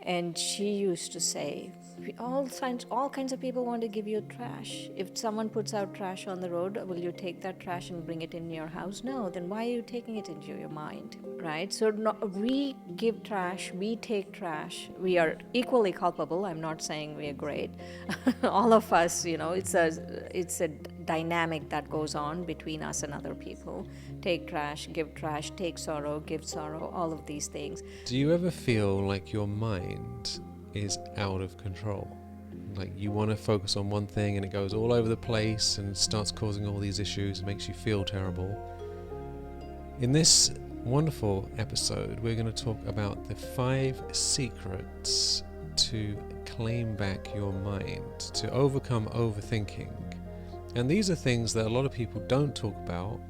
And she used to say, all kinds of people want to give you trash. If someone puts out trash on the road, will you take that trash and bring it in your house? No, then why are you taking it into your mind, right? So we give trash, we take trash. We are equally culpable. I'm not saying we are great. All of us, it's a dynamic that goes on between us and other people. Take trash, give trash, take sorrow, give sorrow, all of these things. Do you ever feel like your mind is out of control? Like you want to focus on one thing and it goes all over the place and starts causing all these issues and makes you feel terrible? In this wonderful episode, we're going to talk about the 5 secrets to claim back your mind, to overcome overthinking. And these are things that a lot of people don't talk about,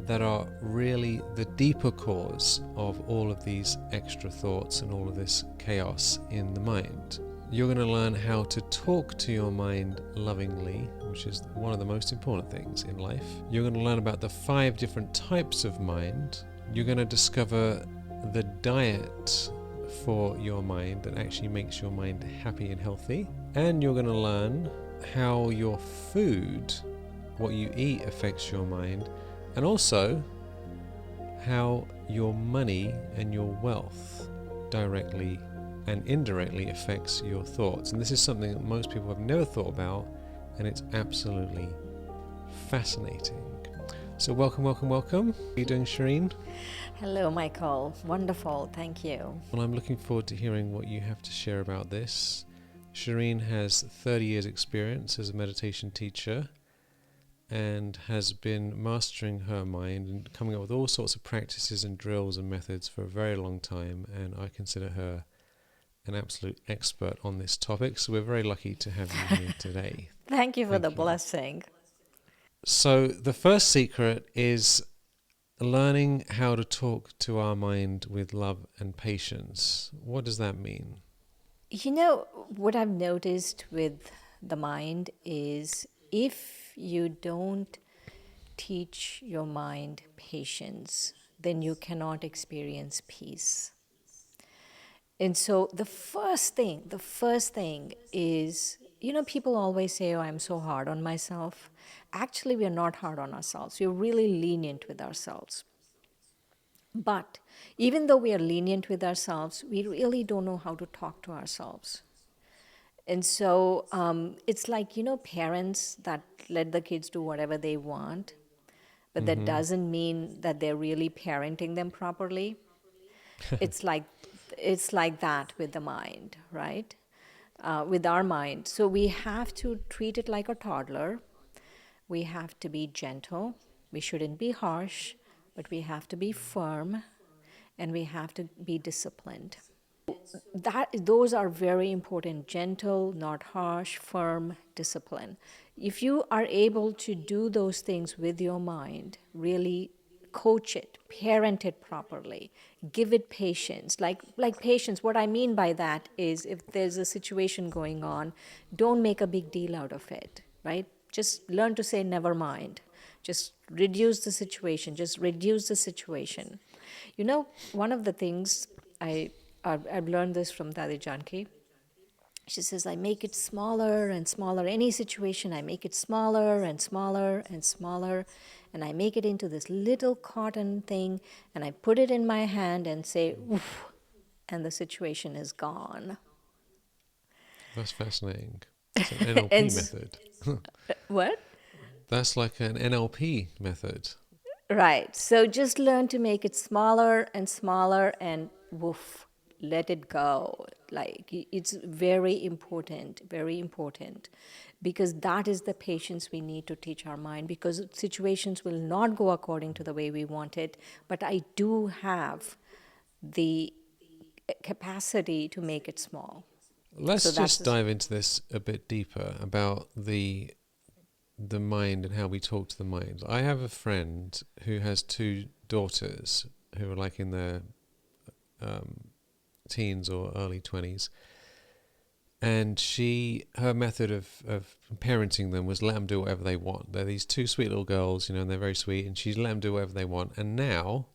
that are really the deeper cause of all of these extra thoughts and all of this chaos in the mind. You're going to learn how to talk to your mind lovingly, which is one of the most important things in life. You're going to learn about the 5 different types of mind. You're going to discover the diet for your mind that actually makes your mind happy and healthy. And you're going to learn how your food, what you eat, affects your mind. And also how your money and your wealth directly and indirectly affects your thoughts. And this is something that most people have never thought about, and it's absolutely fascinating. So welcome. How are you doing, Shireen? Hello, Michael. Wonderful. Thank you. Well, I'm looking forward to hearing what you have to share about this. Shireen has 30 years experience as a meditation teacher and has been mastering her mind and coming up with all sorts of practices and drills and methods for a very long time, and I consider her an absolute expert on this topic, so we're very lucky to have you here today. Thank you for the blessing. So the first secret is learning how to talk to our mind with love and patience. What does that mean? What I've noticed with the mind is if you don't teach your mind patience, then you cannot experience peace. And so the first thing is, people always say, oh, I'm so hard on myself. Actually, we are not hard on ourselves. We're really lenient with ourselves. But even though we are lenient with ourselves, we really don't know how to talk to ourselves. And so it's like, parents that let the kids do whatever they want, but that doesn't mean that they're really parenting them properly. It's like that with the mind, right? With our mind. So we have to treat it like a toddler. We have to be gentle. We shouldn't be harsh, but we have to be firm, and we have to be disciplined. Those are very important: gentle, not harsh, firm, discipline. If you are able to do those things with your mind, really coach it, parent it properly, give it patience. Like patience, what I mean by that is, if there's a situation going on, don't make a big deal out of it, right? Just learn to say never mind. Just reduce the situation. One of the things I've learned this from 𝗪𝗪𝗀. She says, I make it smaller and smaller. Any situation, I make it smaller and smaller and smaller. And I make it into this little cotton thing. And I put it in my hand and say, oof, and the situation is gone. That's fascinating. It's an NLP method. What? That's like an NLP method. Right. So just learn to make it smaller and smaller and woof, let it go. Like, it's very important, because that is the patience we need to teach our mind, because situations will not go according to the way we want it, but I do have the capacity to make it small. Let's just dive into this a bit deeper about the mind and how we talk to the mind. I have a friend who has 2 daughters who are like in their teens or early 20s, and her method of parenting them was let them do whatever they want. They're these 2 sweet little girls, and they're very sweet, and she's let them do whatever they want. And now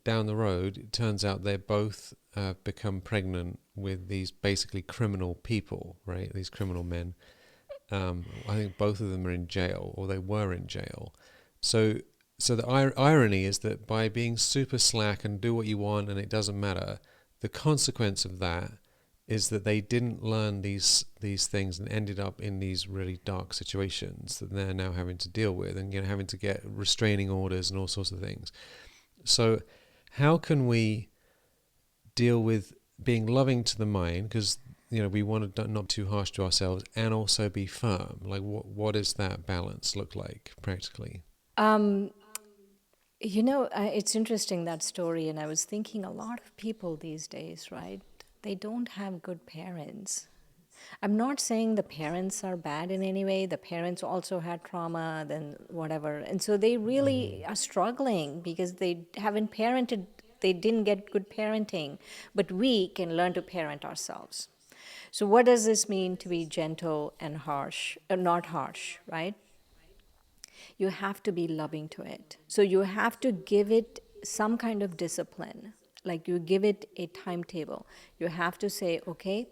down the road, it turns out they both become pregnant with these basically criminal people, right? These criminal men. I think both of them are in jail, or they were in jail. So the irony is that by being super slack and do what you want and it doesn't matter, the consequence of that is that they didn't learn these things and ended up in these really dark situations that they're now having to deal with, and having to get restraining orders and all sorts of things. So how can we deal with being loving to the mind, because we want to not too harsh to ourselves, and also be firm? Like what does that balance look like practically? It's interesting, that story, and I was thinking a lot of people these days, right? They don't have good parents. I'm not saying the parents are bad in any way. The parents also had trauma, then whatever. And so they really are struggling because they haven't parented, they didn't get good parenting. But we can learn to parent ourselves. So what does this mean to be gentle and harsh, not harsh, right? You have to be loving to it. So you have to give it some kind of discipline. Like you give it a timetable. You have to say, okay,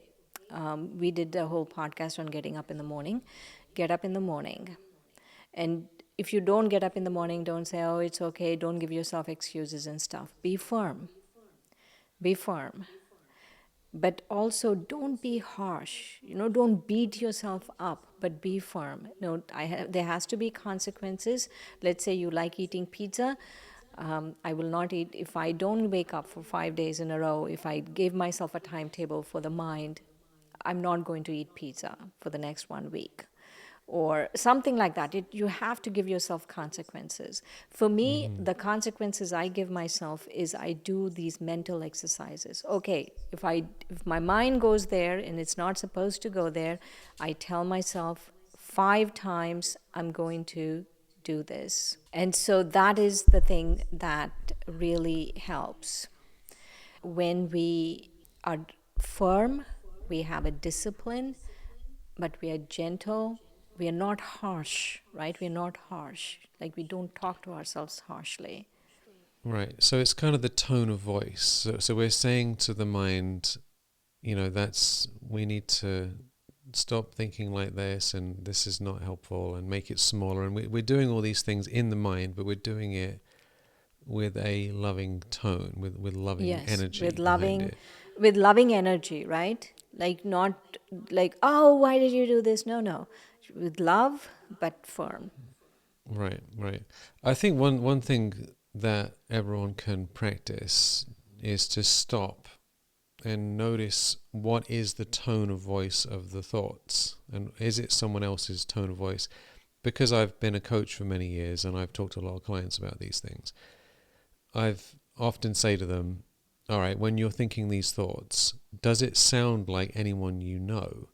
we did a whole podcast on getting up in the morning. Get up in the morning. And if you don't get up in the morning, don't say, oh, it's okay. Don't give yourself excuses and stuff. Be firm. Be firm. But also don't be harsh. Don't beat yourself up, but be firm. There has to be consequences. Let's say you like eating pizza. I will not eat if I don't wake up for 5 days in a row. If I give myself a timetable for the mind, I'm not going to eat pizza for the next 1 week, or something like that. You have to give yourself consequences. For me, the consequences I give myself is I do these mental exercises. Okay, if my mind goes there and it's not supposed to go there, I tell myself 5 times I'm going to do this. And so that is the thing that really helps. When we are firm, we have a discipline, but we are gentle. We are not harsh, right? We are not harsh. Like we don't talk to ourselves harshly. Right. So it's kind of the tone of voice. So we're saying to the mind, we need to stop thinking like this, and this is not helpful, and make it smaller. And we're doing all these things in the mind, but we're doing it with a loving tone, with loving energy behind it. With loving energy, right? Like not like, oh, why did you do this? No. With love, but firm. Right. I think one thing that everyone can practice is to stop and notice what is the tone of voice of the thoughts, and is it someone else's tone of voice? Because I've been a coach for many years and I've talked to a lot of clients about these things, I've often say to them, all right, when you're thinking these thoughts, does it sound like anyone you know?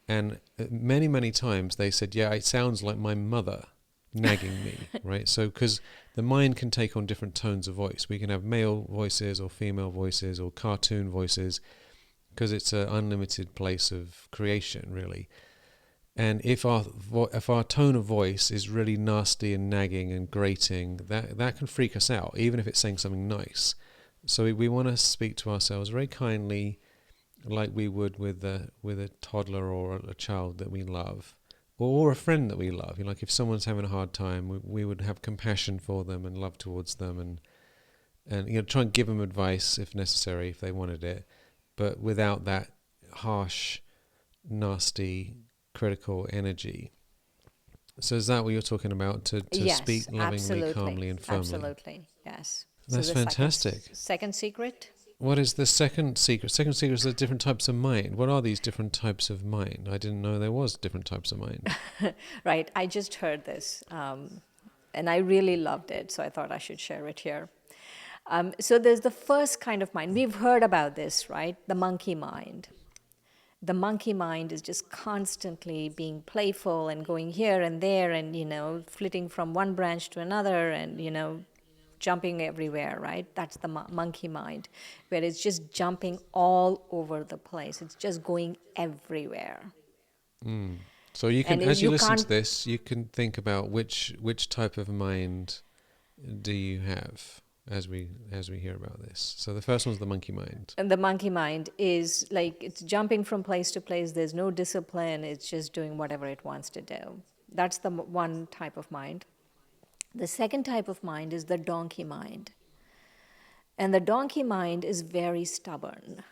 And many, many times they said, yeah, it sounds like my mother nagging me, right? So because the mind can take on different tones of voice. We can have male voices or female voices or cartoon voices, because it's an unlimited place of creation, really. And if our tone of voice is really nasty and nagging and grating, that can freak us out, even if it's saying something nice. So we want to speak to ourselves very kindly, like we would with a toddler or a child that we love, or a friend that we love. Like if someone's having a hard time, we would have compassion for them and love towards them, and try and give them advice if necessary, if they wanted it, but without that harsh, nasty, critical energy. So is that what you're talking about? To Yes, speak lovingly, absolutely, calmly, and firmly? Absolutely, yes. That's So the fantastic. Second secret? What is the second secret? Second secret is the different types of mind. What are these different types of mind? I didn't know there was different types of mind. Right, I just heard this, and I really loved it, so I thought I should share it here. So there's the first kind of mind. We've heard about this, right? The monkey mind. The monkey mind is just constantly being playful and going here and there and, flitting from one branch to another and, jumping everywhere, right? That's the monkey mind, where it's just jumping all over the place. It's just going everywhere. So you can, And as you you listen to can't, this, you can think about which type of mind do you have? as we hear about this. So the first one's the monkey mind. And the monkey mind is like it's jumping from place to place. There's no discipline. It's just doing whatever it wants to do. That's the one type of mind. The second type of mind is the donkey mind. And the donkey mind is very stubborn.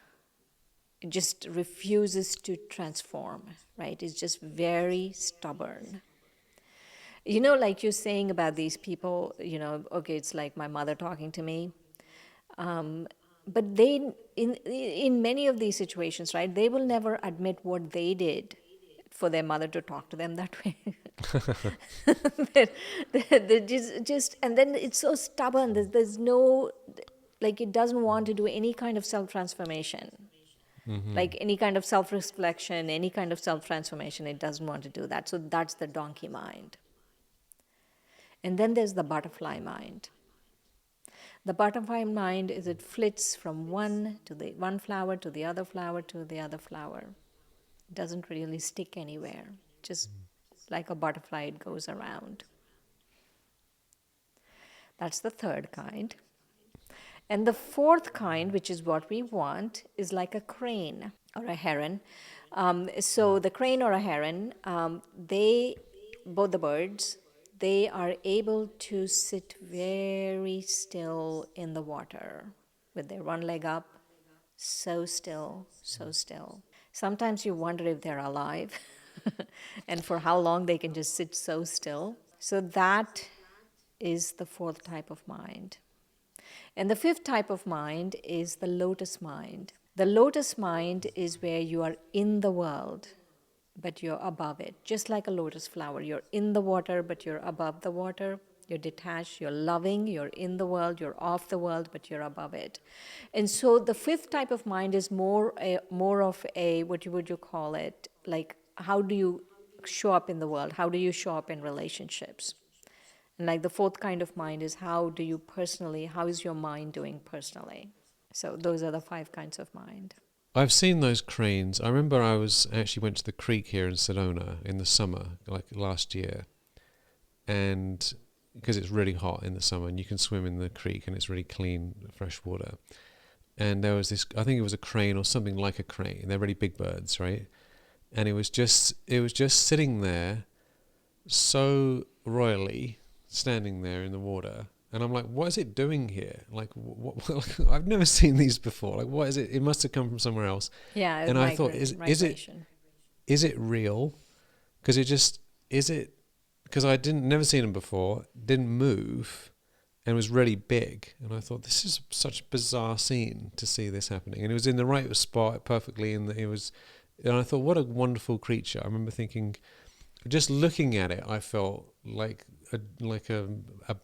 It just refuses to transform, right? It's just very stubborn. You know, like you're saying about these people, you know, okay, it's like my mother talking to me. But they, in many of these situations, right, they will never admit what they did for their mother to talk to them that way. They're just, and then it's so stubborn. There's no, like, it doesn't want to do any kind of self-transformation. Like any kind of self-reflection, any kind of self-transformation, it doesn't want to do that. So that's the donkey mind. And then there's the butterfly mind. The butterfly mind is it flits from one flower to the other flower to the other flower. It doesn't really stick anywhere. Just like a butterfly, it goes around. That's the third kind. And the fourth kind, which is what we want, is like a crane or a heron. So the crane or a heron, both the birds, they are able to sit very still in the water with their one leg up, so still, so still. Sometimes you wonder if they're alive and for how long they can just sit so still. So that is the fourth type of mind. And the fifth type of mind is the lotus mind. The lotus mind is where you are in the world, but you're above it. Just like a lotus flower, you're in the water, but you're above the water. You're detached, you're loving, you're in the world, you're off the world, but you're above it. And so the fifth type of mind is more of a, what would you call it? Like, how do you show up in the world? How do you show up in relationships? And like the fourth kind of mind is how is your mind doing personally? So those are the 5 kinds of mind. I've seen those cranes. I remember I actually went to the creek here in Sedona in the summer, like last year, and because it's really hot in the summer and you can swim in the creek and it's really clean, fresh water. And there was this, I think it was a crane or something like a crane. They're really big birds, right? And it was just sitting there so royally, standing there in the water, and I'm like, what is it doing here? Like, what I've never seen these before. Like, what is it? It must have come from somewhere else. Yeah, and I thought, is it real? Because because I never seen them before, didn't move, and was really big. And I thought, this is such a bizarre scene to see this happening. And it was in the right spot perfectly, and I thought, what a wonderful creature. I remember thinking, just looking at it, I felt like a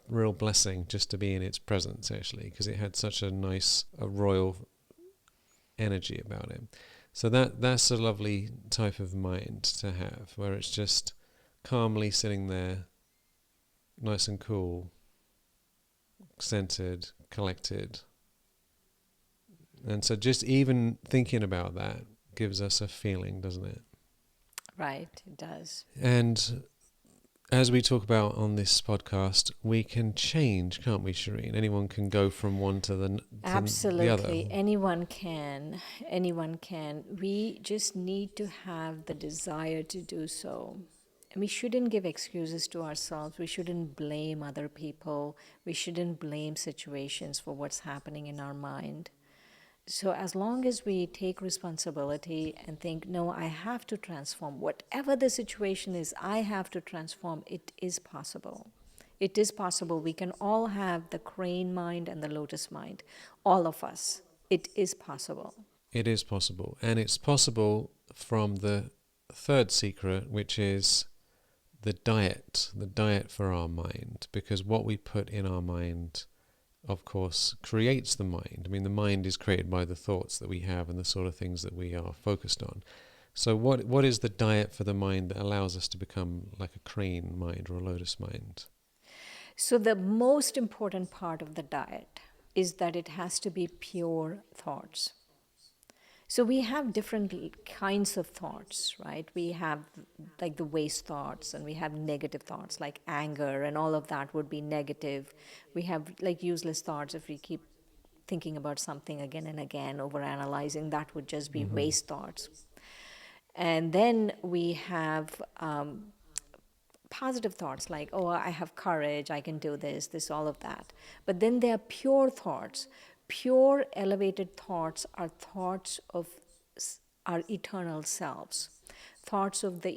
real blessing just to be in its presence, actually, because it had such a nice, royal energy about it. So that's a lovely type of mind to have, where it's just calmly sitting there, nice and cool, centered, collected. And so just even thinking about that gives us a feeling, doesn't it? Right, it does. And as we talk about on this podcast, we can change, can't we, Shireen? Anyone can go from one to the Absolutely. other. Anyone can. We just need to have the desire to do so. And we shouldn't give excuses to ourselves. We shouldn't blame other people. We shouldn't blame situations for what's happening in our mind. So as long as we take responsibility and think, no, I have to transform. Whatever the situation is, I have to transform. It is possible. It is possible. We can all have the crane mind and the lotus mind. All of us. It is possible. It is possible. And it's possible from the third secret, which is the diet for our mind. Because what we put in our mind, of course, creates the mind. I mean, the mind is created by the thoughts that we have and the sort of things that we are focused on. So what is the diet for the mind that allows us to become like a crane mind or a lotus mind? So the most important part of the diet is that it has to be pure thoughts. So we have different kinds of thoughts, right? We have like the waste thoughts, and we have negative thoughts like anger, and all of that would be negative. We have like useless thoughts. If we keep thinking about something again and again, over analyzing, that would just be waste thoughts. And then we have positive thoughts like, oh, I have courage, I can do this, all of that. But then there are pure thoughts. Pure elevated thoughts are thoughts of our eternal selves, thoughts of the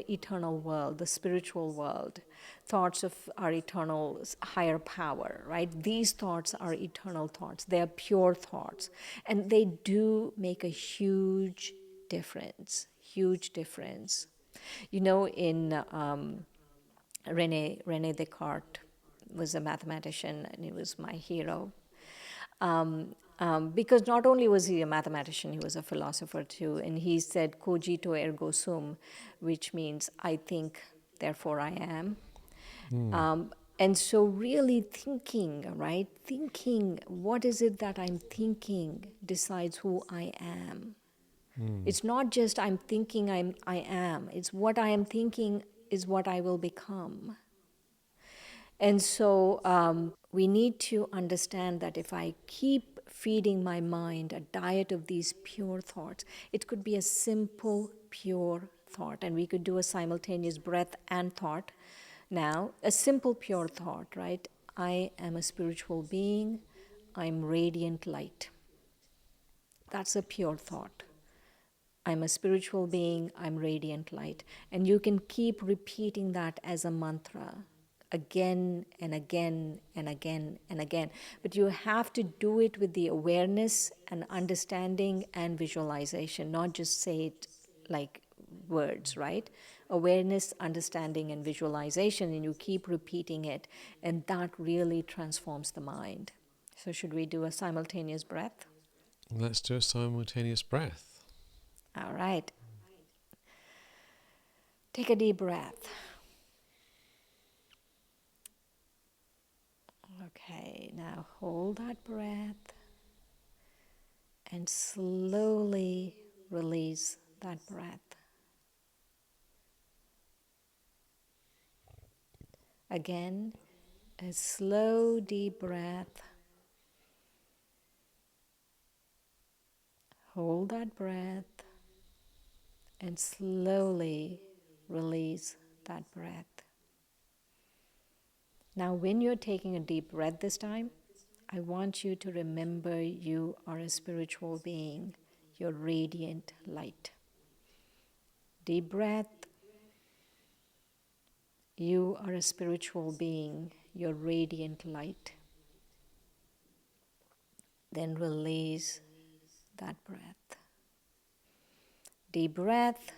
eternal world, the spiritual world, thoughts of our eternal higher power, right? These thoughts are eternal thoughts. They are pure thoughts, and they do make a huge difference, huge difference. You know, in René Descartes was a mathematician, and he was my hero. Because not only was he a mathematician, he was a philosopher too. And he said, cogito ergo sum, which means I think, therefore I am. And so really thinking, right? Thinking, what is it that I'm thinking decides who I am. It's not just I'm thinking I am. It's what I am thinking is what I will become. And so we need to understand that if I keep feeding my mind a diet of these pure thoughts, it could be a simple, pure thought. And we could do a simultaneous breath and thought. Now, a simple, pure thought, right? I am a spiritual being. I'm radiant light. That's a pure thought. I'm a spiritual being, I'm radiant light. And you can keep repeating that as a mantra again and again and again and again. But you have to do it with the awareness and understanding and visualization, not just say it like words, right? Awareness, understanding, and visualization, and you keep repeating it, and that really transforms the mind. So should we do a simultaneous breath? Let's do a simultaneous breath. All right. Take a deep breath. Okay, now hold that breath and slowly release that breath. Again, a slow, deep breath. Hold that breath and slowly release that breath. Now, when you're taking a deep breath this time, I want you to remember you are a spiritual being. You're radiant light. Deep breath. You are a spiritual being. You're radiant light. Then release that breath. Deep breath.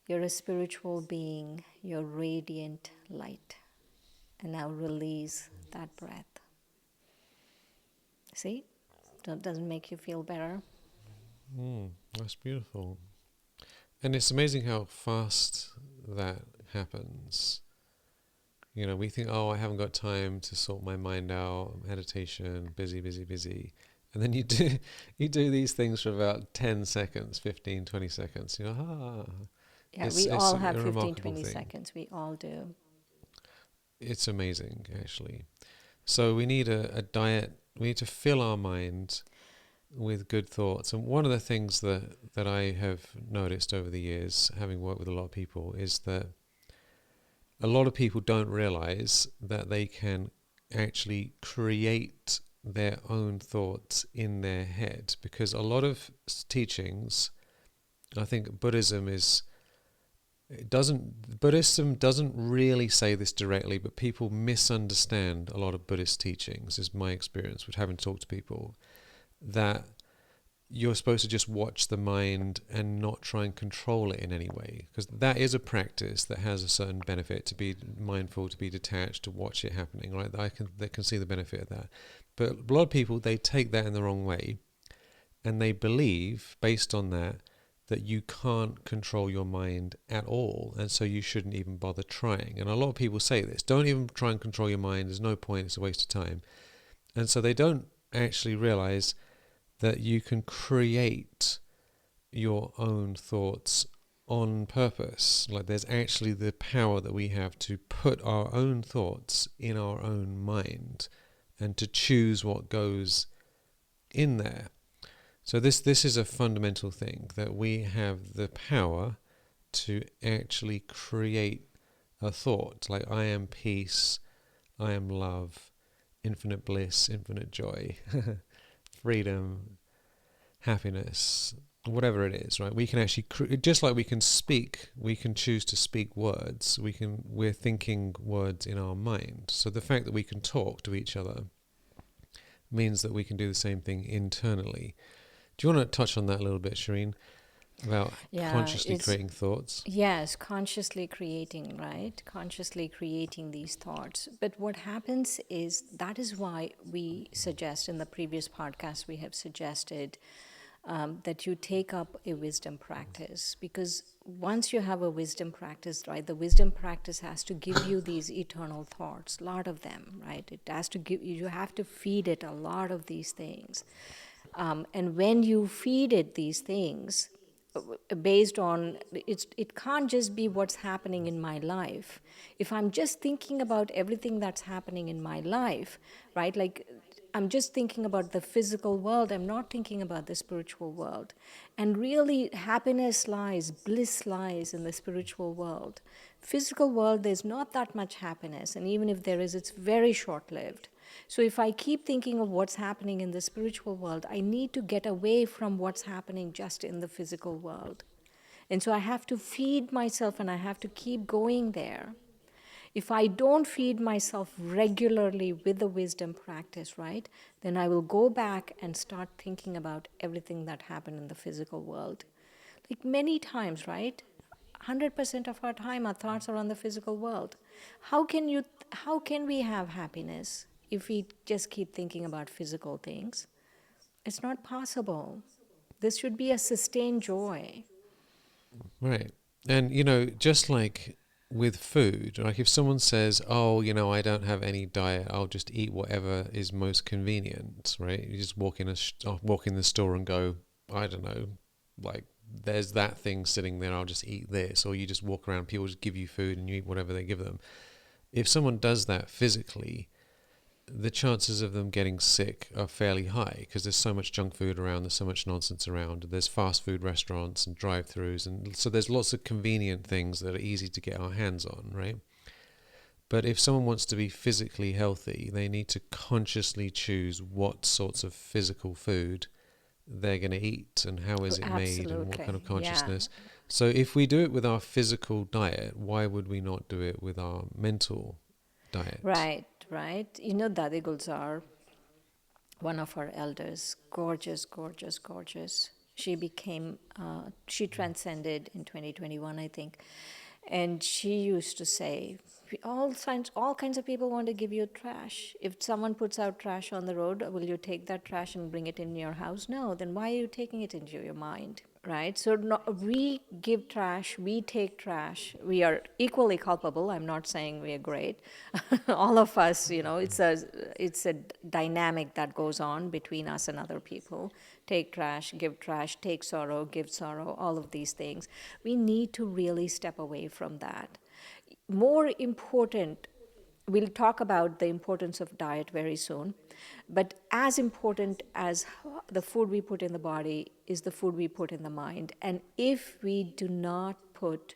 You're a spiritual being. You're radiant light. And now release that breath. See? Doesn't make you feel better? That's beautiful. And it's amazing how fast that happens. You know, we think, oh, I haven't got time to sort my mind out, meditation, busy. And then you do these things for about 10 seconds, 15, 20 seconds. You know, Yeah, we all have 15, 20 seconds. We all do. It's amazing, actually. So we need a diet. We need to fill our mind with good thoughts. And one of the things that I have noticed over the years, having worked with a lot of people, is that a lot of people don't realize that they can actually create their own thoughts in their head. Because a lot of teachings, I think Buddhism doesn't really say this directly, but people misunderstand a lot of Buddhist teachings, is my experience with having talked to people, that you're supposed to just watch the mind and not try and control it in any way, because that is a practice that has a certain benefit, to be mindful, to be detached, to watch it happening, right? They can see the benefit of that. But a lot of people, they take that in the wrong way, and they believe, based on that you can't control your mind at all, and so you shouldn't even bother trying. And a lot of people say this: don't even try and control your mind, there's no point, it's a waste of time. And so they don't actually realize that you can create your own thoughts on purpose. Like there's actually the power that we have to put our own thoughts in our own mind and to choose what goes in there. So this is a fundamental thing, that we have the power to actually create a thought. Like I am peace, I am love, infinite bliss, infinite joy, freedom, happiness, whatever it is, right? We can actually, just like we can speak, we can choose to speak words. We're thinking words in our mind. So the fact that we can talk to each other means that we can do the same thing internally. Do you want to touch on that a little bit, Shireen, about consciously creating thoughts? Yes, consciously creating, right? Consciously creating these thoughts. But what happens is, that is why we suggest, in the previous podcast, we have suggested that you take up a wisdom practice, because once you have a wisdom practice, right, the wisdom practice has to give you these eternal thoughts, a lot of them, right? It has to give you have to feed it a lot of these things. And when you feed it these things, based on it can't just be what's happening in my life. If I'm just thinking about everything that's happening in my life, right, like I'm just thinking about the physical world, I'm not thinking about the spiritual world. And really, happiness lies, bliss lies in the spiritual world. Physical world, there's not that much happiness, and even if there is, it's very short-lived. So if I keep thinking of what's happening in the spiritual world, I need to get away from what's happening just in the physical world. And so I have to feed myself, and I have to keep going there. If I don't feed myself regularly with the wisdom practice, right, then I will go back and start thinking about everything that happened in the physical world. Like many times, right? 100% of our time, our thoughts are on the physical world. How can we have happiness if we just keep thinking about physical things? It's not possible. This should be a sustained joy. Right. And, just like with food, like if someone says, oh, I don't have any diet, I'll just eat whatever is most convenient, right? You just walk in the store and go, I don't know, like there's that thing sitting there, I'll just eat this. Or you just walk around, people just give you food and you eat whatever they give them. If someone does that physically, the chances of them getting sick are fairly high, because there's so much junk food around, there's so much nonsense around, there's fast food restaurants and drive-thrus, and so there's lots of convenient things that are easy to get our hands on, right? But if someone wants to be physically healthy, they need to consciously choose what sorts of physical food they're going to eat and how is it made and what kind of consciousness. Yeah. So if we do it with our physical diet, why would we not do it with our mental diet? Right. 𝗏𝗏𝗃, one of our elders, gorgeous, gorgeous, gorgeous. She transcended in 2021, I think. And she used to say, all kinds of people want to give you trash. If someone puts out trash on the road, will you take that trash and bring it in your house? No, then why are you taking it into your mind? Right? So we give trash, we take trash. We are equally culpable. I'm not saying we are great. All of us, it's a dynamic that goes on between us and other people. Take trash, take sorrow, give sorrow, all of these things. We need to really step away from that. More important, we'll talk about the importance of diet very soon, but as important as the food we put in the body is the food we put in the mind. And if we do not put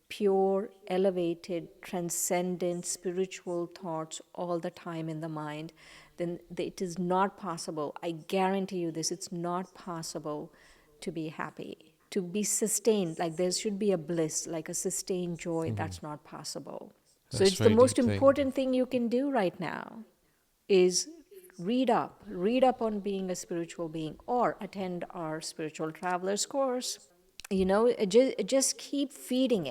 pure, elevated, transcendent, spiritual thoughts all the time in the mind, then it is not possible. I guarantee you this, it's not possible to be happy, to be sustained. Like there should be a bliss, like a sustained joy. That's not possible. So it's the most important thing you can do right now is read up on being a spiritual being, or attend our spiritual travelers course. Just keep feeding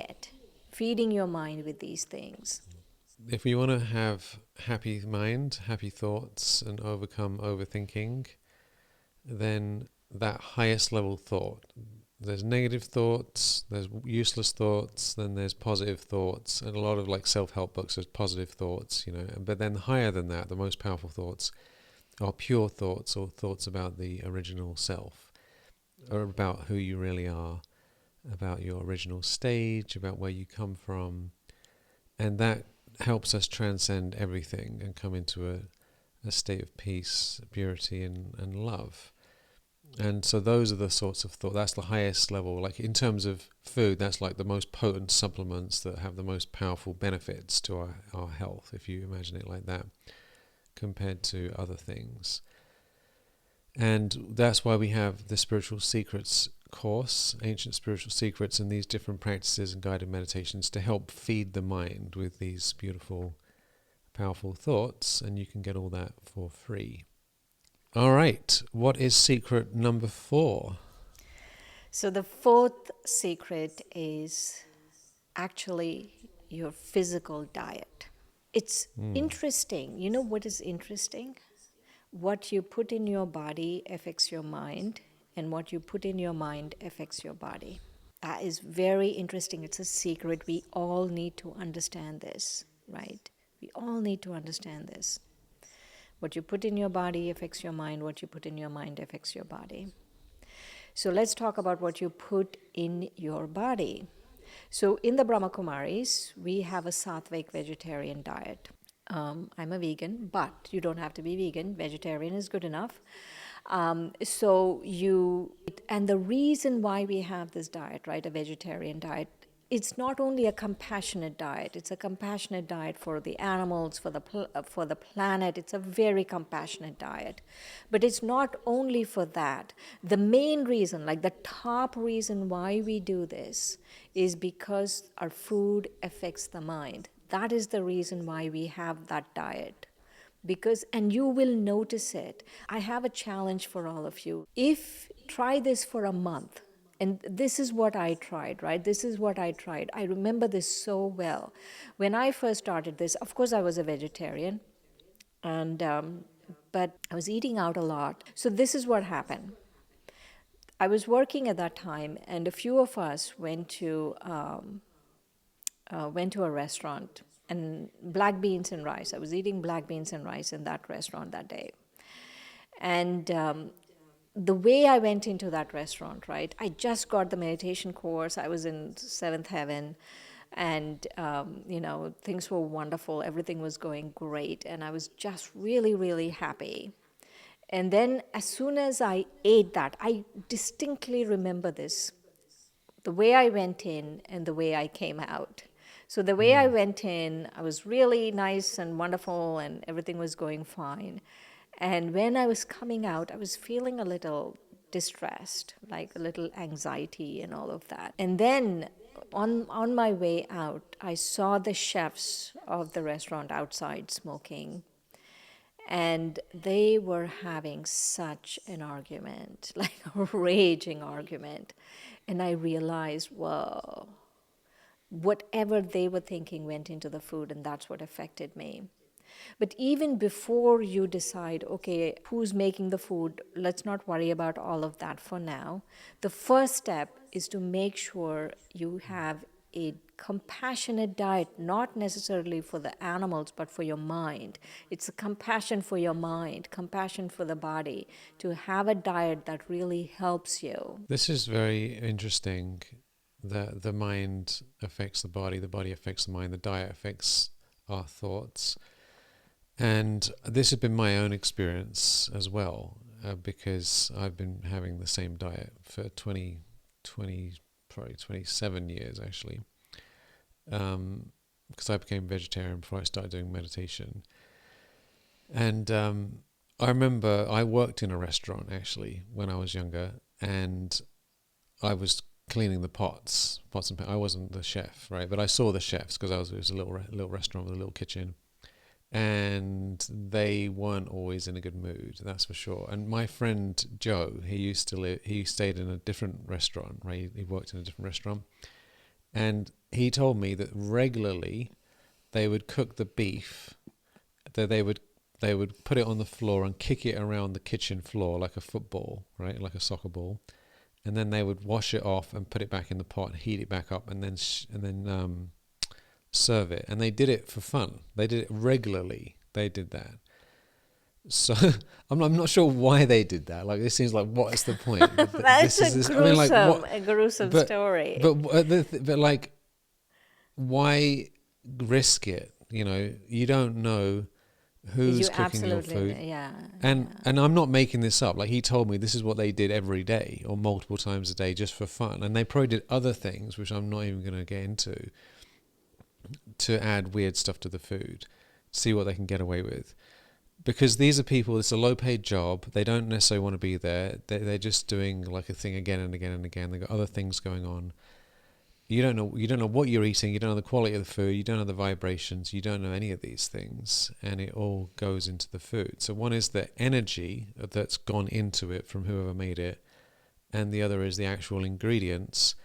your mind with these things. If we want to have happy mind, happy thoughts, and overcome overthinking, then that highest level thought, there's negative thoughts, there's useless thoughts, then there's positive thoughts, and a lot of like self-help books, there's positive thoughts, but then higher than that, the most powerful thoughts are pure thoughts, or thoughts about the original self, or about who you really are, about your original stage, about where you come from. And that helps us transcend everything and come into a state of peace, purity, and love. And so those are the sorts of thought. That's the highest level. Like in terms of food, that's like the most potent supplements that have the most powerful benefits to our health, if you imagine it like that, compared to other things. And that's why we have the Spiritual Secrets course, Ancient Spiritual Secrets, and these different practices and guided meditations to help feed the mind with these beautiful, powerful thoughts. And you can get all that for free. All right, what is secret number 4? So the fourth secret is actually your physical diet. It's interesting. You know what is interesting? What you put in your body affects your mind, and what you put in your mind affects your body. That is very interesting. It's a secret. We all need to understand this, right? We all need to understand this. What you put in your body affects your mind. What you put in your mind affects your body. So let's talk about what you put in your body. So in the Brahma Kumaris, we have a sattvic vegetarian diet. I'm a vegan, but you don't have to be vegan. Vegetarian is good enough. And the reason why we have this diet, right, a vegetarian diet, it's not only a compassionate diet. It's a compassionate diet for the animals, for the planet. It's a very compassionate diet. But it's not only for that. The main reason, like the top reason why we do this is because our food affects the mind. That is the reason why we have that diet. And you will notice it. I have a challenge for all of you. Try this for a month. And this is what I tried, right? This is what I tried. I remember this so well. When I first started this, of course, I was a vegetarian, but I was eating out a lot. So this is what happened. I was working at that time, and a few of us went to a restaurant, and black beans and rice. I was eating black beans and rice in that restaurant that day. And the way I went into that restaurant, right, I just got the meditation course. I was in seventh heaven, and, things were wonderful. Everything was going great, and I was just really, really happy. And then as soon as I ate that, I distinctly remember this, the way I went in and the way I came out. So the way I went in, I was really nice and wonderful, and everything was going fine. And when I was coming out, I was feeling a little distressed, like a little anxiety and all of that. And then on my way out, I saw the chefs of the restaurant outside smoking. And they were having such an argument, like a raging argument. And I realized, whoa, whatever they were thinking went into the food, and that's what affected me. But even before you decide, okay, who's making the food, let's not worry about all of that for now. The first step is to make sure you have a compassionate diet, not necessarily for the animals, but for your mind. It's a compassion for your mind, compassion for the body, to have a diet that really helps you. This is very interesting, that the mind affects the body affects the mind, the diet affects our thoughts. And this has been my own experience as well, because I've been having the same diet for 20, probably 27 years actually, because I became vegetarian before I started doing meditation. And I remember I worked in a restaurant actually when I was younger, and I was cleaning the pots and pans. I wasn't the chef, right? But I saw the chefs because it was a little restaurant with a little kitchen. And they weren't always in a good mood, that's for sure. And my friend Joe, he stayed in a different restaurant, right? He worked in a different restaurant. And he told me that regularly they would cook the beef, that they would put it on the floor and kick it around the kitchen floor like a football, right? Like a soccer ball. And then they would wash it off and put it back in the pot, heat it back up, and then serve it. And they did it for fun. They did it regularly. They did that. So I'm not sure why they did that. Like, it seems like, what is the point? That's a I mean, like, what? gruesome But story. but like, why risk it? You know, you don't know You who's cooking your absolutely, food. yeah, And yeah. I'm not making this up. Like, he told me this is what they did every day or multiple times a day just for fun. And they probably did other things, which I'm not even going to get into, to add weird stuff to the food, see what they can get away with. Because these are people, it's a low paid job. They don't necessarily want to be there. They're just doing like a thing again and again and again. They've got other things going on. You don't know what you're eating, you don't know the quality of the food, you don't know the vibrations, you don't know any of these things, and it all goes into the food. So one is the energy that's gone into it from whoever made it, and the other is the actual ingredients.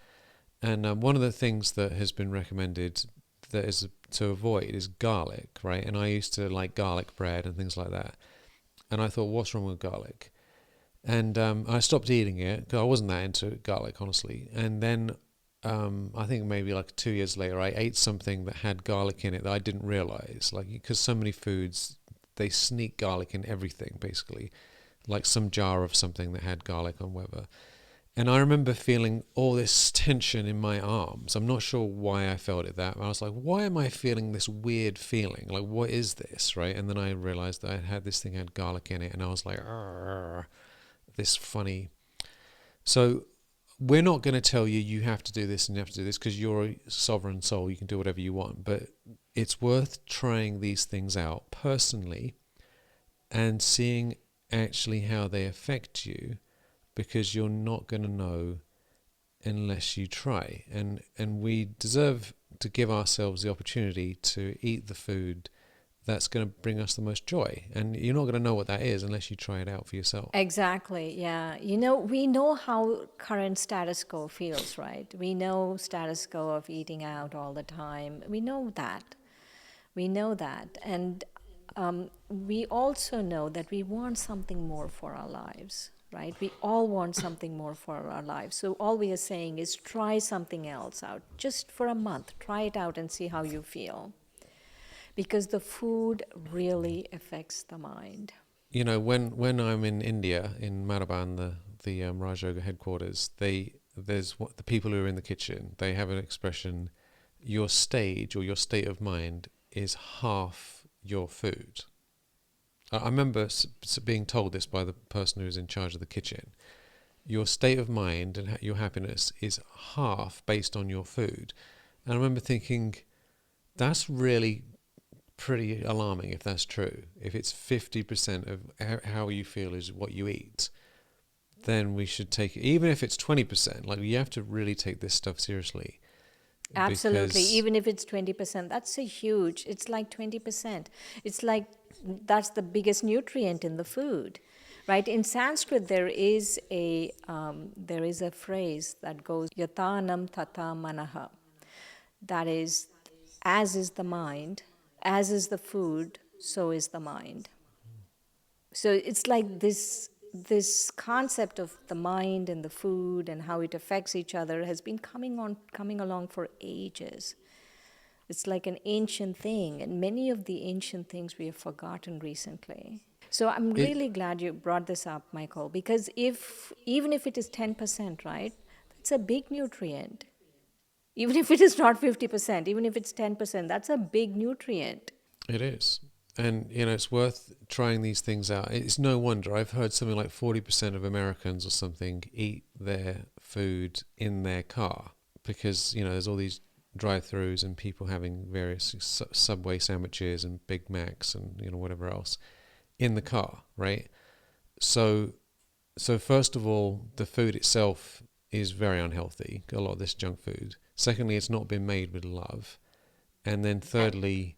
And one of the things that has been recommended that is to avoid is garlic, right? And I used to like garlic bread and things like that, and I thought, what's wrong with garlic? And I stopped eating it because I wasn't that into garlic, honestly. And then I think maybe like 2 years later, I ate something that had garlic in it that I didn't realize. Like, because so many foods, they sneak garlic in everything, basically. Like some jar of something that had garlic or whatever. And I remember feeling all this tension in my arms. I'm not sure why I felt it that. I was like, why am I feeling this weird feeling? Like, what is this, right? And then I realized that I had this thing had garlic in it, and I was like, "Arr," this funny. So we're not going to tell you you have to do this and you have to do this, because you're a sovereign soul. You can do whatever you want. But it's worth trying these things out personally and seeing actually how they affect you, because you're not going to know unless you try. And we deserve to give ourselves the opportunity to eat the food that's going to bring us the most joy. And you're not going to know what that is unless you try it out for yourself. Exactly, yeah. You know, we know how current status quo feels, right? We know status quo of eating out all the time. We know that. We know that. And we also know that we want something more for our lives, right? We all want something more for our lives. So all we are saying is try something else out just for a month. Try it out and see how you feel. Because the food really affects the mind. You know, when I'm in India, in Madhaban, the Raj Yoga headquarters, the people who are in the kitchen, they have an expression: your stage or your state of mind is half your food. I remember being told this by the person who's in charge of the kitchen. Your state of mind and your happiness is half based on your food. And I remember thinking, that's really pretty alarming if that's true. If it's 50% of how you feel is what you eat, then we should take it. Even if it's 20%, like, you have to really take this stuff seriously. Absolutely. Because Even if it's 20%, that's a huge, it's like 20%. It's like that's the biggest nutrient in the food, right? In Sanskrit, there is a phrase that goes, yatanam tata manaha. That is, as is the mind, as is the food, so is the mind. So it's like this concept of the mind and the food and how it affects each other has been coming along for ages. It's like an ancient thing, and many of the ancient things we have forgotten recently. So I'm it, really glad you brought this up, Michael, because even if it is 10%, right, that's a big nutrient. Even if it is not 50%, even if it's 10%, that's a big nutrient. it is. And, you know, it's worth trying these things out. It's no wonder. I've heard something like 40% of Americans or something eat their food in their car, because, you know, there's all these drive-throughs and people having various Subway sandwiches and Big Macs and, you know, whatever else in the car, right? So first of all, the food itself is very unhealthy, a lot of this junk food. Secondly, it's not been made with love. And then thirdly,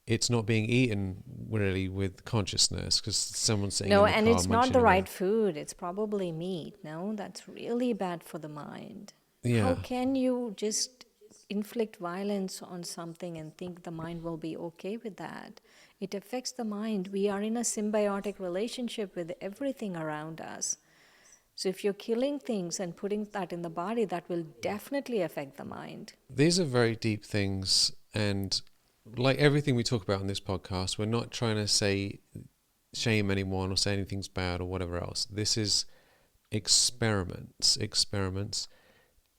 it's not being eaten really with consciousness, because someone's sitting No, in the and car it's not munching the away. right food. It's probably meat. No, that's really bad for the mind. How Yeah, can you just inflict violence on something and think the mind will be okay with that? It affects the mind. We are in a symbiotic relationship with everything around us. So if you're killing things and putting that in the body, that will definitely affect the mind. these are very deep things, and like everything we talk about on this podcast, we're not trying to say shame anyone or say anything's bad or whatever else. This is experiments.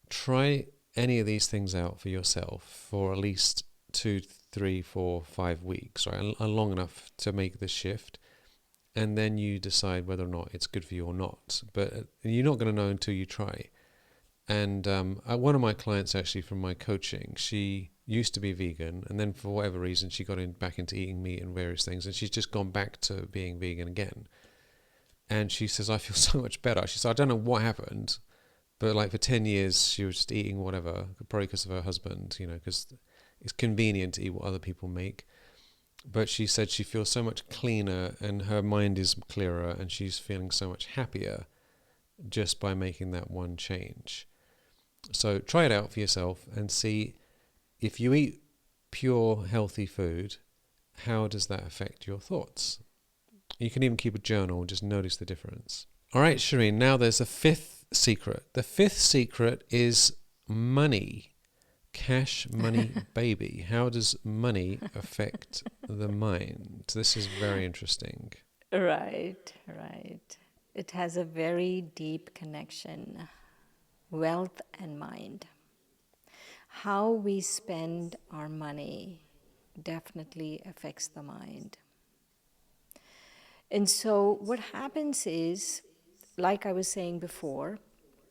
Try any of these things out for yourself for at least 2, 3, 4, 5 weeks, right? And long enough to make the shift. And then you decide whether or not it's good for you or not. But you're not going to know until you try. And one of my clients, actually, from my coaching, she used to be vegan, and then for whatever reason she got back into eating meat and various things, and she's just gone back to being vegan again. And she says, I feel so much better. She said, I don't know what happened, but like for 10 years she was just eating whatever, probably because of her husband, because it's convenient to eat what other people make. But she said she feels so much cleaner and her mind is clearer and she's feeling so much happier just by making that one change. So try it out for yourself and see, if you eat pure healthy food, how does that affect your thoughts? You can even keep a journal and just notice the difference. All right, Shireen, now there's a fifth secret. The fifth secret is money. Cash, money, baby. How does money affect the mind? This is very interesting. Right. It has a very deep connection. Wealth and mind. How we spend our money definitely affects the mind. And so what happens is, like I was saying before,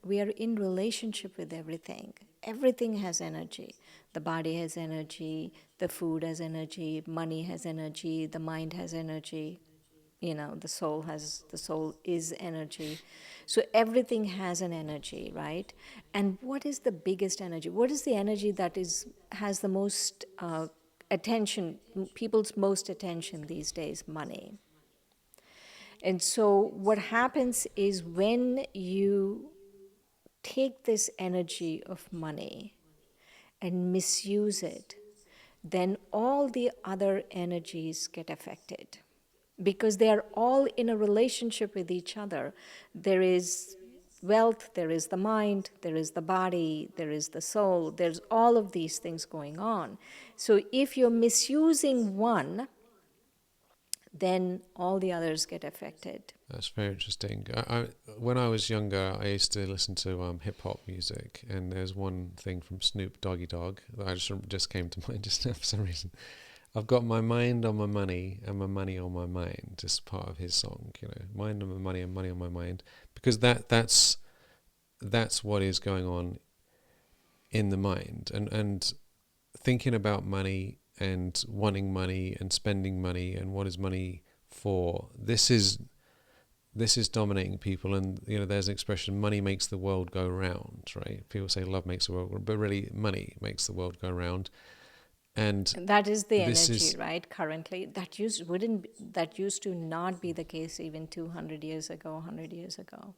we are in relationship with everything. Everything has energy. The body has energy, the food has energy, money has energy, the mind has energy. The soul is energy. So everything has an energy, right? And what is the biggest energy? What is the energy that has the most attention, people's most attention these days? Money. And so what happens is, when you take this energy of money and misuse it, then all the other energies get affected, because they are all in a relationship with each other. There is wealth, there is the mind, there is the body, there is the soul, there's all of these things going on. So if you're misusing one, then all the others get affected. That's very interesting. When I was younger, I used to listen to hip-hop music, and there's one thing from Snoop Doggy Dogg that I just came to mind just now for some reason. I've got my mind on my money and my money on my mind. Just part of his song, mind on my money and money on my mind, because that's what is going on in the mind, and thinking about money and wanting money and spending money and what is money for. This is dominating people, and there's an expression: money makes the world go round, right? People say love makes the world go round, but really money makes the world go round. And that is the energy, right? Currently, that used to not be the case even 200 years ago, 100 years ago.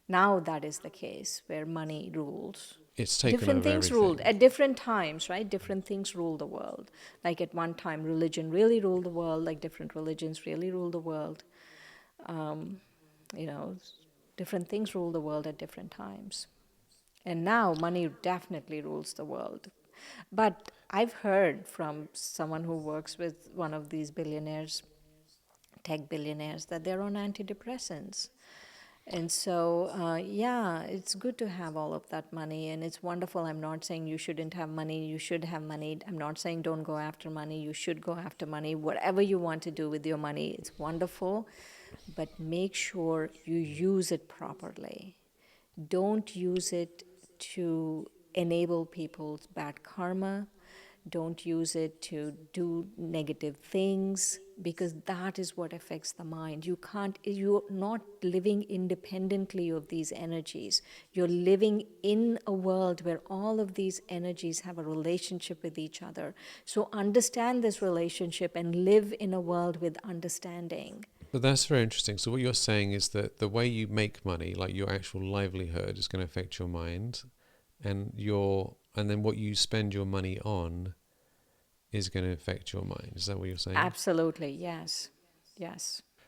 Now that is the case, where money rules. It's taken different over things everything. ruled at different times, right? Different things rule the world. Like at one time, religion really ruled the world. Like different religions really rule the world. Different things rule the world at different times. And now money definitely rules the world. But I've heard from someone who works with one of these billionaires, tech billionaires, that they're on antidepressants. And so, it's good to have all of that money, and it's wonderful. I'm not saying you shouldn't have money. You should have money. I'm not saying don't go after money. You should go after money. Whatever you want to do with your money, it's wonderful. But make sure you use it properly. Don't use it to enable people's bad karma. Don't use it to do negative things, because that is what affects the mind. You're not living independently of these energies. You're living in a world where all of these energies have a relationship with each other. So understand this relationship and live in a world with understanding. But that's very interesting. So what you're saying is that the way you make money, like your actual livelihood, is going to affect your mind, and then what you spend your money on is going to affect your mind. Is that what you're saying? Absolutely, yes.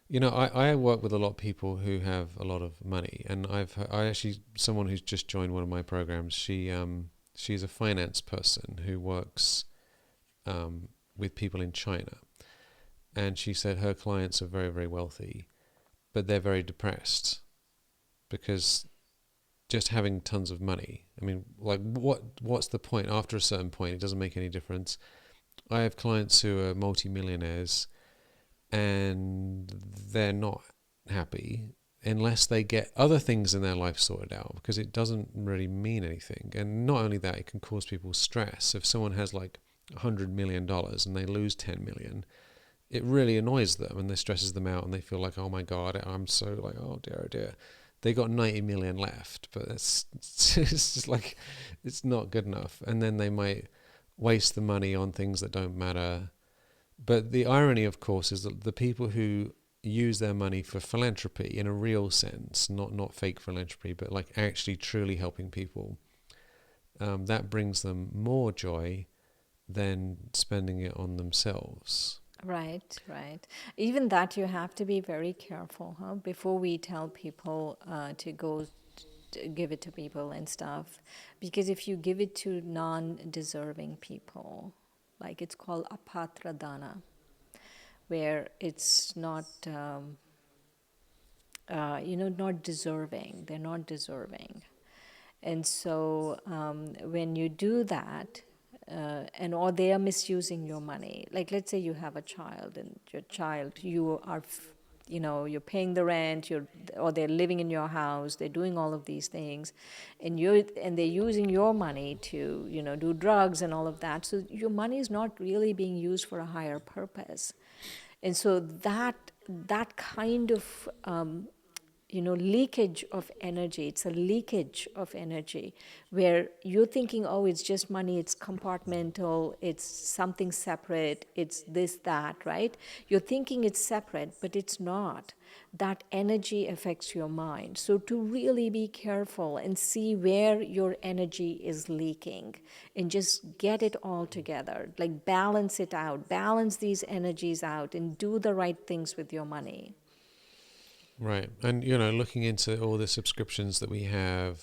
I work with a lot of people who have a lot of money, and someone who's just joined one of my programs. She's a finance person who works with people in China, and she said her clients are very, very wealthy, but they're very depressed because just having tons of money, I mean, like what's the point? After a certain point, it doesn't make any difference. I have clients who are multi-millionaires and they're not happy unless they get other things in their life sorted out, because it doesn't really mean anything. And not only that, it can cause people stress. If someone has like $100 million and they lose 10 million, it really annoys them and it stresses them out, and they feel like, oh my God, I'm so like, oh dear. They got 90 million left, but it's just like, it's not good enough. And then they might waste the money on things that don't matter. But the irony, of course, is that the people who use their money for philanthropy in a real sense, not fake philanthropy, but like actually truly helping people, that brings them more joy than spending it on themselves. Right, right. Even that you have to be very careful, huh? Before we tell people to go to give it to people and stuff. Because if you give it to non-deserving people, like it's called apatra dana, where it's not, not deserving. They're not deserving. And so when you do that, or they are misusing your money. Like, let's say you have a child, and your child, you are, you're paying the rent, or they're living in your house, they're doing all of these things, and they're using your money to, do drugs and all of that. So your money is not really being used for a higher purpose. And so that kind of leakage of energy. It's a leakage of energy where you're thinking, oh, it's just money, it's compartmental, it's something separate, it's this, that, right? You're thinking it's separate, but it's not. That energy affects your mind. So to really be careful and see where your energy is leaking and just get it all together, like balance it out, balance these energies out, and do the right things with your money. Right. And, looking into all the subscriptions that we have,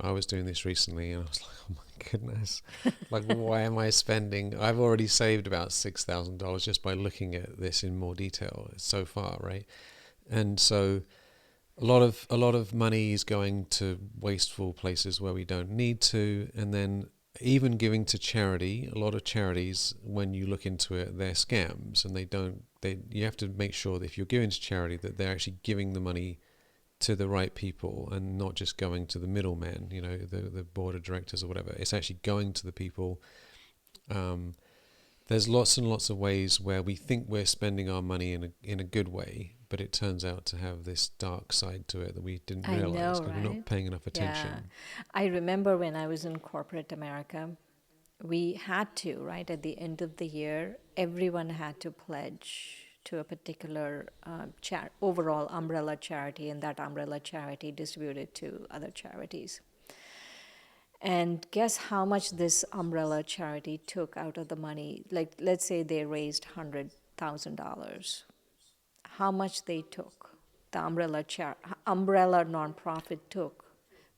I was doing this recently and I was like, oh my goodness, like, why am I spending? I've already saved about $6,000 just by looking at this in more detail so far, right? And so a lot of money is going to wasteful places where we don't need to. And then even giving to charity, a lot of charities, when you look into it, they're scams, and you have to make sure that if you're giving to charity that they're actually giving the money to the right people and not just going to the middlemen, the board of directors or whatever. It's actually going to the people. There's lots and lots of ways where we think we're spending our money in a good way, but it turns out to have this dark side to it that we didn't realize because we're not paying enough attention. Yeah. I remember when I was in corporate America, we had to, right, at the end of the year, everyone had to pledge to a particular overall umbrella charity, and that umbrella charity distributed to other charities. And guess how much this umbrella charity took out of the money? Like, let's say they raised $100,000. How much they took, the umbrella nonprofit took,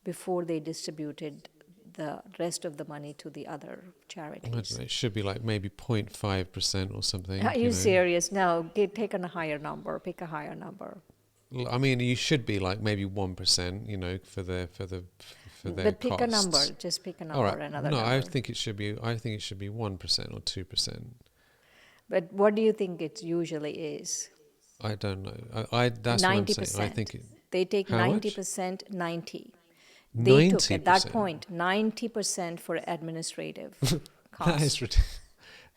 before they distributed the rest of the money to the other charities? I don't know, it should be like maybe 0.5% or something. Are you serious? No, take a higher number. Pick a higher number. I mean, you should be like maybe 1%, for their But pick costs. a number. Just pick a number. All right. Another no, number. I think it should be 1% or 2%. But what do you think it usually is? I don't know. That's 90%. What I'm saying. I think they take 90%. 90. 90%. They took at that point 90% for administrative costs. That is ridiculous.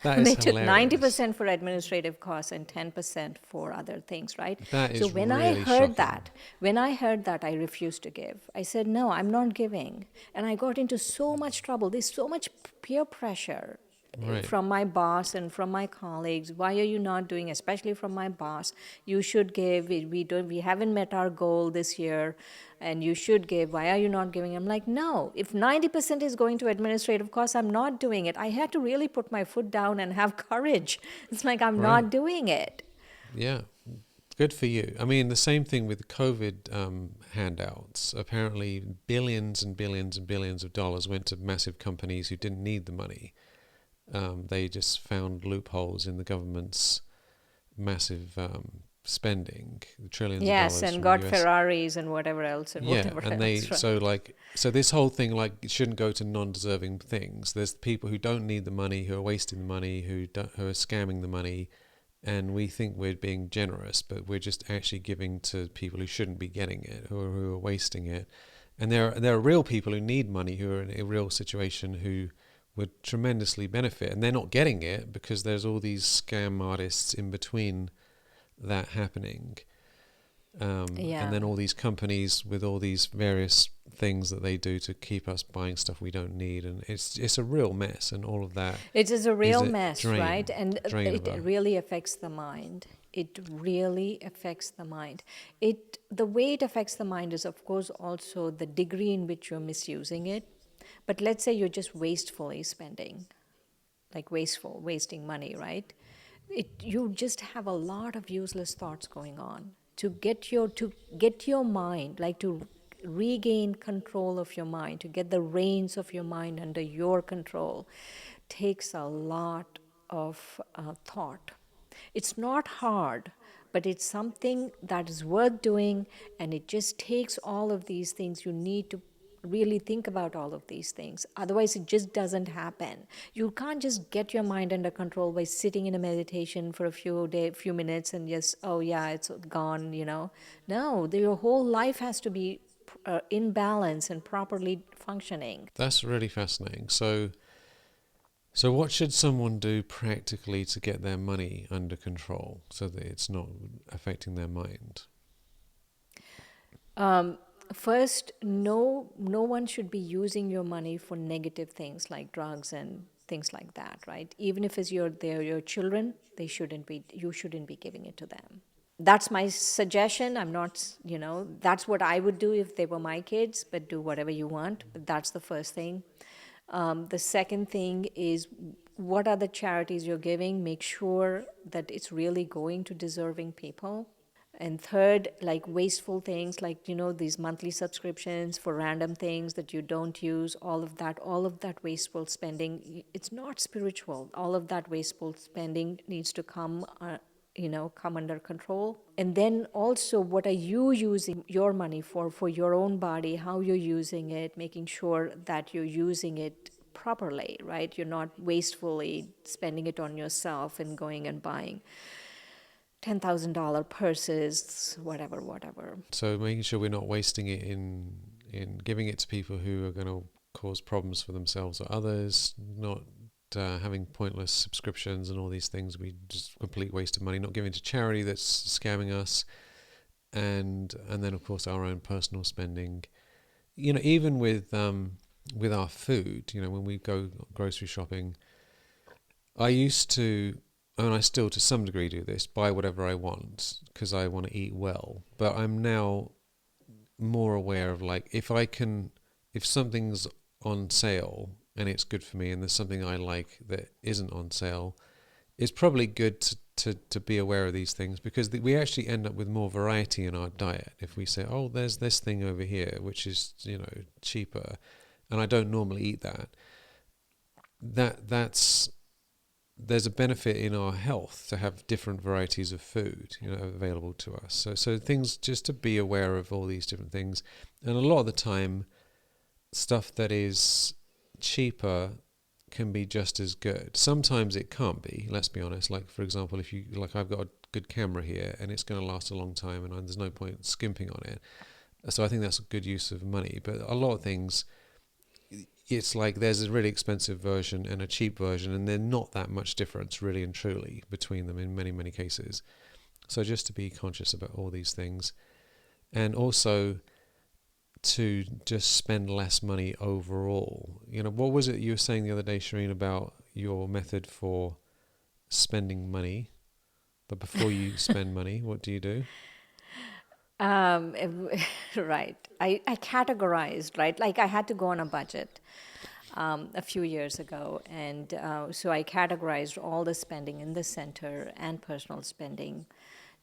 That is they took hilarious. 90% for administrative costs and 10% for other things, right? That is so when really I heard shocking. that, I refused to give. I said, no, I'm not giving. And I got into so much trouble. There's so much peer pressure. Right. From my boss and from my colleagues. Why are you not doing, especially from my boss? You should give. We haven't met our goal this year, and you should give. Why are you not giving? I'm like, no. If 90% is going to administrative costs, I'm not doing it. I had to really put my foot down and have courage. It's like, I'm not doing it. Yeah. Good for you. I mean, the same thing with COVID handouts. Apparently, billions and billions and billions of dollars went to massive companies who didn't need the money. They just found loopholes in the government's massive spending, trillions of Yes, dollars and from the got US. Ferraris and whatever else and Yeah, whatever and else, right? so this whole thing, like, it shouldn't go to non-deserving things. There's people who don't need the money, who are wasting the money, who are scamming the money, and we think we're being generous, but we're just actually giving to people who shouldn't be getting it, who are wasting it. And there are real people who need money, who are in a real situation, who would tremendously benefit, and they're not getting it because there's all these scam artists in between that happening. And Yeah. then all these companies with all these various things that they do to keep us buying stuff we don't need, and it's a real mess, and all of that It is a is real a mess, right? And drain of it a. really affects the mind. It really affects the mind. The way it affects the mind is, of course, also the degree in which you're misusing it. But let's say you're just wastefully spending, like wasting money, right? You just have a lot of useless thoughts going on. To get your mind, like to regain control of your mind, to get the reins of your mind under your control, takes a lot of thought. It's not hard, but it's something that is worth doing, and it just takes all of these things. You need to really think about all of these things. Otherwise, it just doesn't happen. You can't just get your mind under control by sitting in a meditation for a few minutes and just, oh yeah, it's gone. No, your whole life has to be in balance and properly functioning. That's really fascinating. So what should someone do practically to get their money under control so that it's not affecting their mind? First, no one should be using your money for negative things like drugs and things like that, right? Even if they're your children, you shouldn't be giving it to them. That's my suggestion. I'm not, that's what I would do if they were my kids, but do whatever you want. But that's the first thing. The second thing is, what are the charities you're giving? Make sure that it's really going to deserving people. And third, like wasteful things, like, these monthly subscriptions for random things that you don't use, all of that wasteful spending, it's not spiritual. All of that wasteful spending needs to come under control. And then also, what are you using your money for your own body, how you're using it, making sure that you're using it properly, right? You're not wastefully spending it on yourself and going and buying $10,000 purses, whatever. So making sure we're not wasting it in giving it to people who are going to cause problems for themselves or others, not having pointless subscriptions and all these things. We just complete waste of money, not giving to charity that's scamming us, and then of course our own personal spending. Even with our food, when we go grocery shopping, I used to, and I still to some degree do this, buy whatever I want because I want to eat well. But I'm now more aware of, like, if something's on sale and it's good for me, and there's something I like that isn't on sale, it's probably good to be aware of these things, because we actually end up with more variety in our diet if we say, oh, there's this thing over here which is cheaper, and I don't normally eat that. There's a benefit in our health to have different varieties of food available to us. So things, just to be aware of all these different things. And a lot of the time, stuff that is cheaper can be just as good. Sometimes it can't be, let's be honest. Like, for example, I've got a good camera here and it's going to last a long time, and there's no point skimping on it. So I think that's a good use of money. But a lot of things, it's like there's a really expensive version and a cheap version, and there's not that much difference, really and truly, between them in many, many cases. So just to be conscious about all these things, and also to just spend less money overall. What was it you were saying the other day, Shireen, about your method for spending money? But before you spend money, what do you do? Um, right. I categorized, right? Like, I had to go on a budget a few years ago. And so I categorized all the spending in the center and personal spending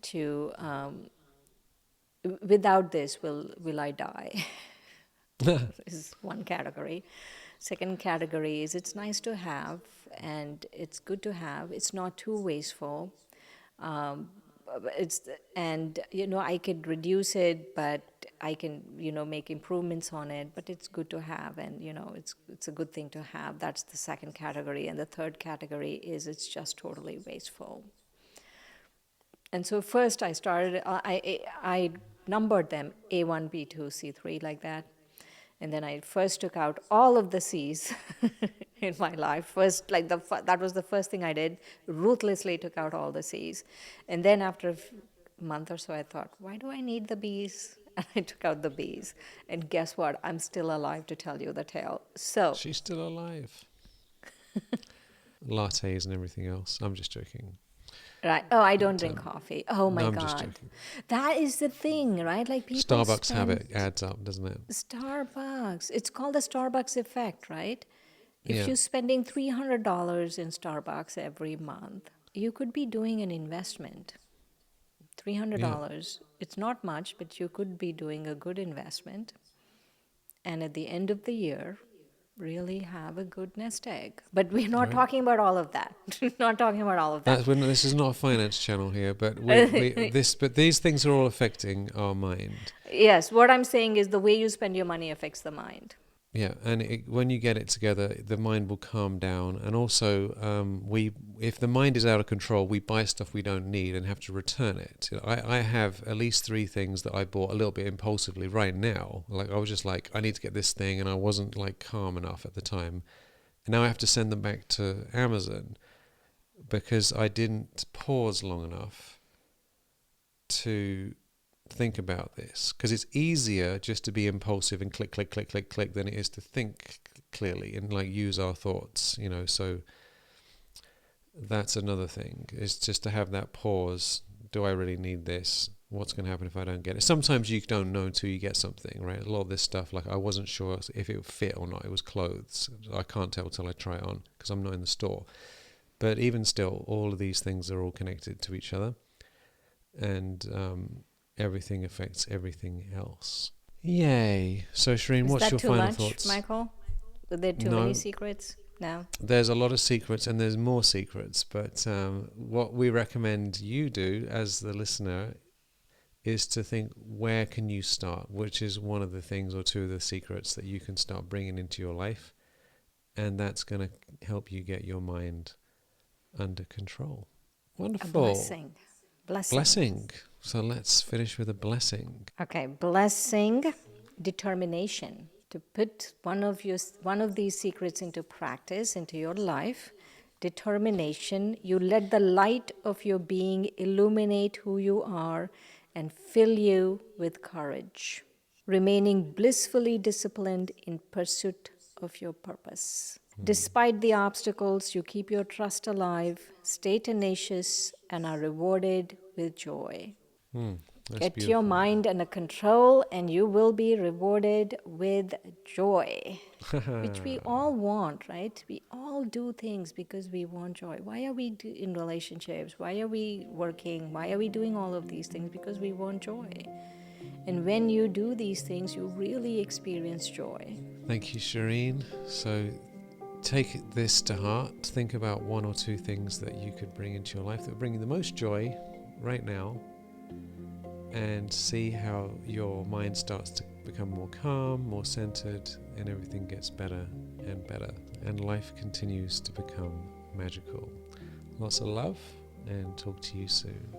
to, without this, will I die? Is one category. Second category is, it's nice to have and it's good to have. It's not too wasteful. I could reduce it, but I can make improvements on it, but it's good to have, and it's a good thing to have. That's the second category. And the third category is it's just totally wasteful. And so first I started, I numbered them A1, B2, C3, like that. And then I first took out all of the C's in my life. First, that was the first thing I did. Ruthlessly took out all the C's. And then after a month or so, I thought, why do I need the B's? And I took out the B's. And guess what? I'm still alive to tell you the tale. So She's still alive. Lattes and everything else. I'm just joking. right. Oh, I don't drink coffee. Oh my No, I'm just God. joking. That is the thing, right? Like people Starbucks spend habit adds up, doesn't it? Starbucks. It's called the Starbucks effect, right? If Yeah. you're spending $300 in Starbucks every month, you could be doing an investment. $300. It's not much, but you could be doing a good investment. And at the end of the year, really have a good nest egg. But we're not Right. talking about all of that. Not talking about all of that. This is not a finance channel here, but but these things are all affecting our mind. Yes, what I'm saying is the way you spend your money affects the mind. Yeah, and when you get it together, the mind will calm down. And also, if the mind is out of control, we buy stuff we don't need and have to return it. I have at least 3 things that I bought a little bit impulsively right now. Like I was just like, I need to get this thing, and I wasn't like calm enough at the time. And now I have to send them back to Amazon because I didn't pause long enough to think about this, because it's easier just to be impulsive and click than it is to think clearly and like use our thoughts, so that's another thing, is just to have that pause. Do I really need this? What's going to happen if I don't get it? Sometimes you don't know until you get something, right? A lot of this stuff, like I wasn't sure if it would fit or not. It was clothes. I can't tell till I try it on because I'm not in the store. But even still, all of these things are all connected to each other, and everything affects everything else. Yay. So Shireen, what's your final thoughts? Is that too much, Michael? Were there too many secrets? No. There's a lot of secrets, and there's more secrets, but what we recommend you do as the listener is to think, where can you start? Which is one of the things or two of the secrets that you can start bringing into your life, and that's going to help you get your mind under control. Wonderful. A blessing. Blessing. So let's finish with a blessing. Okay, blessing, determination to put one of these secrets into practice, into your life. Determination, you let the light of your being illuminate who you are and fill you with courage, remaining blissfully disciplined in pursuit of your purpose. Despite the obstacles, you keep your trust alive, stay tenacious, and are rewarded with joy. Get Beautiful. your mind under control, and you will be rewarded with joy, which we all want, right? We all do things because we want joy. Why are we in relationships? Why are we working? Why are we doing all of these things? Because we want joy. And when you do these things, you really experience joy. Thank you, Shireen. So take this to heart. Think about 1 or 2 things that you could bring into your life that bring you the most joy right now, and see how your mind starts to become more calm, more centered, and everything gets better and better, and life continues to become magical. Lots of love, and talk to you soon.